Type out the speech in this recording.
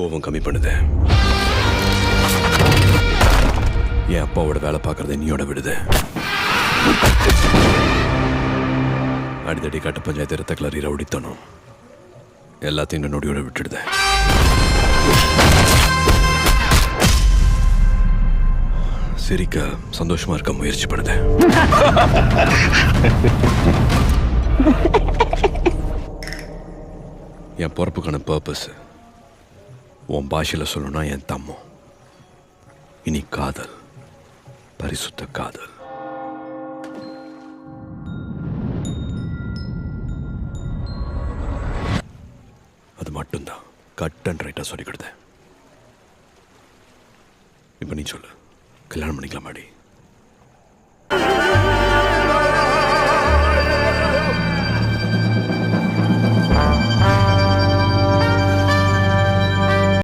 கோபம் கம்மி பண்ணுது. என் அப்பாவோட வேலை பார்க்கறத நீயோட விடுது. அடித்தடி கட்ட பஞ்சாயத்து ரத்த கிளறி ரவுடித்தனும் எல்லாத்தையும் இந்த நொடியோட விட்டுடுது. சிரிக்க சந்தோஷமா இருக்க முயற்சி பண்ணுது. என் பொறுப்புக்கான பர்பஸ் உன் பாஷையில சொல்லணும்னா என் தம்மம். இனி காதல், பரிசுத்த காதல். அது மட்டும்தான் கட் அண்ட் ரைட்டா சொல்லிக்கிடுது. இப்ப நீ சொல்லு, கல்யாணம் பண்ணிக்கலாமாடி?